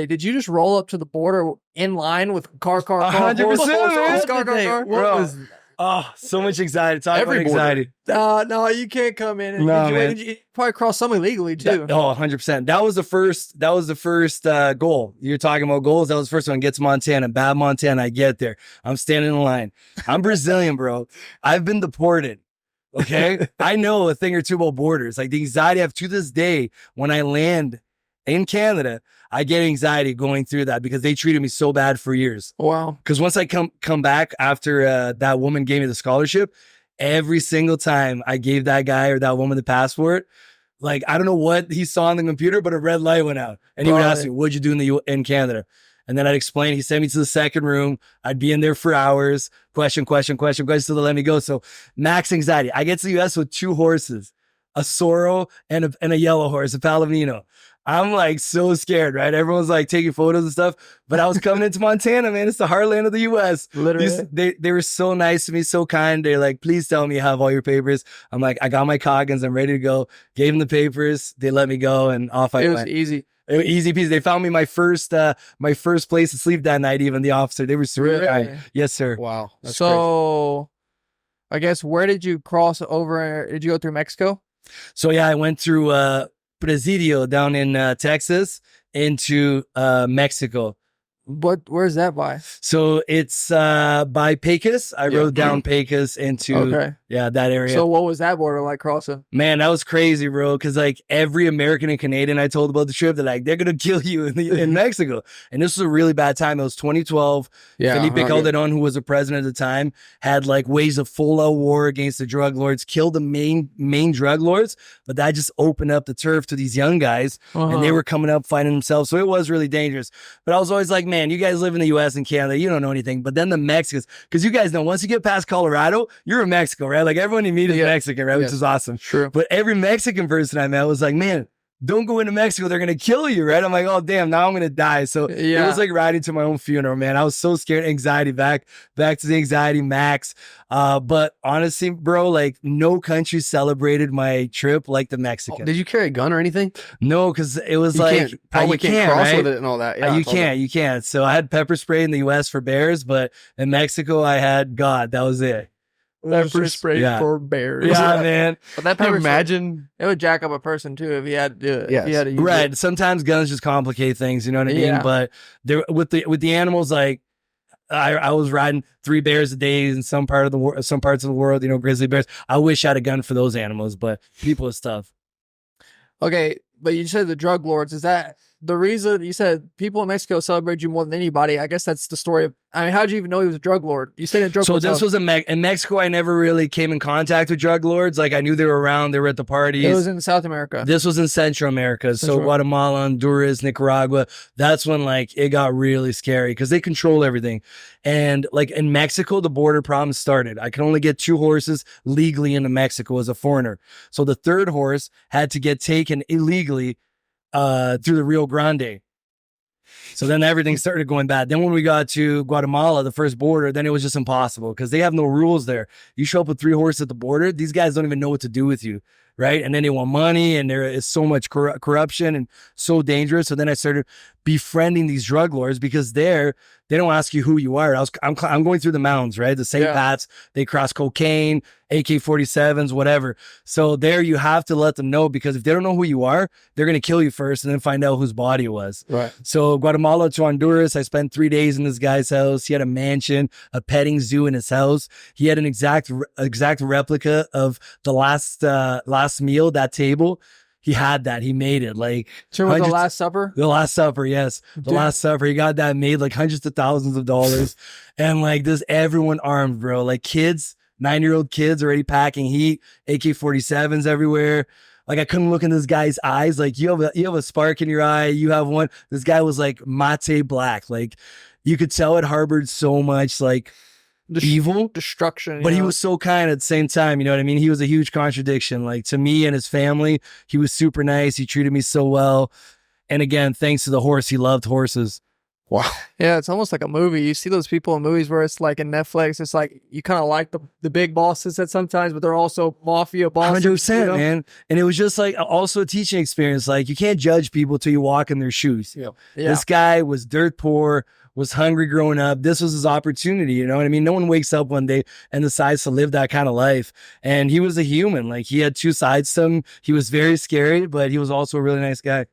Hey, did you just roll up to the border in line with car, 100%, bro? Oh, so much anxiety. Talk about anxiety. No, you can't come in. No, Did you probably cross some illegally too? 100%. That was the first goal. You're talking about goals. That was the first one. Get to Montana. Bad Montana. I get there. I'm standing in line. I'm Brazilian, bro. I've been deported. Okay. I know a thing or two about borders. Like the anxiety I have to this day when I land in Canada, I get anxiety going through that because they treated me so bad for years. Wow. Because once I come back after that woman gave me the scholarship, every single time I gave that guy or that woman the passport, like I don't know what he saw on the computer, but a red light went out, and he would ask me, "What'd you do in Canada?" And then I'd explain. He sent me to the second room. I'd be in there for hours, question till they let me go. So max anxiety. I get to the US with 2 horses, a Sorrel and a yellow horse, a Palomino. I'm like so scared, right? Everyone's like taking photos and stuff, but I was coming into Montana, man. It's the heartland of the US. Literally. They were so nice to me, so kind. They're like, please tell me you have all your papers. I'm like, I got my Coggins. I'm ready to go. Gave them the papers. They let me go and off I went. It was easy. It was easy peasy. They found me my first place to sleep that night, even the officer. They were super kind. Yes, sir. Wow. That's so crazy. I guess where did you cross over? Did you go through Mexico? So yeah, I went through Presidio down in Texas into Mexico. Where's that by? So it's by Pecos. I rode down Pecos into that area. So what was that border like crossing? Man, that was crazy, bro. Because like every American and Canadian I told about the trip, they're like, they're gonna kill you in Mexico. And this was a really bad time. It was 2012. Filipe Calderon, who was the president at the time, had like waged a full-out war against the drug lords, killed the main drug lords, but that just opened up the turf to these young guys, and they were coming up fighting themselves. So it was really dangerous. But I was always like, man, you guys live in the US and Canada, you don't know anything. But then the Mexicans, because you guys know, once you get past Colorado, you're in Mexico, right? Like everyone you meet is Mexican, right? Which is awesome. True. But every Mexican person I met was like, man, don't go into Mexico. They're going to kill you, right? I'm like, oh, damn, now I'm going to die. So it was like riding to my own funeral, man. I was so scared. Anxiety, back to the anxiety max. But honestly, bro, like no country celebrated my trip like the Mexican. Did you carry a gun or anything? No, because it was you like, probably can't cross right? with it and all that. Yeah, you can't. So I had pepper spray in the US for bears, but in Mexico, I had God. That was it. Pepper spray for bears. Yeah, man. But that pepper imagine it would jack up a person too if he had to do it. Yes. If he had to use right. it. Sometimes guns just complicate things, you know what I mean? But there with the animals, like I was riding 3 bears a day in some parts of the world, you know, grizzly bears. I wish I had a gun for those animals, but people is tough. Okay, but you said the drug lords. Is that the reason you said people in Mexico celebrate you more than anybody? I guess that's the story of. I mean, how did you even know he was a drug lord? You said a drug lord. So this was in Mexico. I never really came in contact with drug lords. Like I knew they were around. They were at the parties. It was in South America. This was in Central America. So Guatemala, Honduras, Nicaragua. That's when like it got really scary because they control everything. And like in Mexico, the border problem started. I could only get 2 horses legally into Mexico as a foreigner. So the 3rd horse had to get taken illegally through the Rio Grande. So then everything started going bad. Then when we got to Guatemala, the first border, then it was just impossible because they have no rules there. You show up with 3 horses at the border, these guys don't even know what to do with you, right? And then they want money, and there is so much corruption and so dangerous. So then I started befriending these drug lords because they don't ask you who you are. I'm going through the mountains, right? The same paths. They cross cocaine, AK-47s, whatever. So there you have to let them know because if they don't know who you are, they're going to kill you first and then find out whose body it was. Right. So Guatemala to Honduras, I spent 3 days in this guy's house. He had a mansion, a petting zoo in his house. He had an exact replica of the last meal, that table. He had that. He made it. Like the Last Supper? The Last Supper, yes. The Last Supper. He got that made like hundreds of thousands of dollars. And like this, everyone armed, bro. Like kids, 9-year-old kids already packing heat, AK-47s everywhere. Like I couldn't look in this guy's eyes. Like you have a spark in your eye. You have one. This guy was like mate black. Like you could tell it harbored so much like evil, destruction, but he was so kind at the same time. You know what I mean? He was a huge contradiction. Like to me and his family, he was super nice. He treated me so well. And again, thanks to the horse, he loved horses. Wow. Yeah, it's almost like a movie. You see those people in movies where it's like in Netflix, it's like you kind of like the big bosses at sometimes, but they're also mafia bosses. 100%, you know? man. And it was just like also a teaching experience. Like you can't judge people till you walk in their shoes. Yeah. This guy was dirt poor, was hungry growing up. This was his opportunity. You know what I mean? No one wakes up one day and decides to live that kind of life. And he was a human. Like he had two sides to him. He was very scary, but he was also a really nice guy.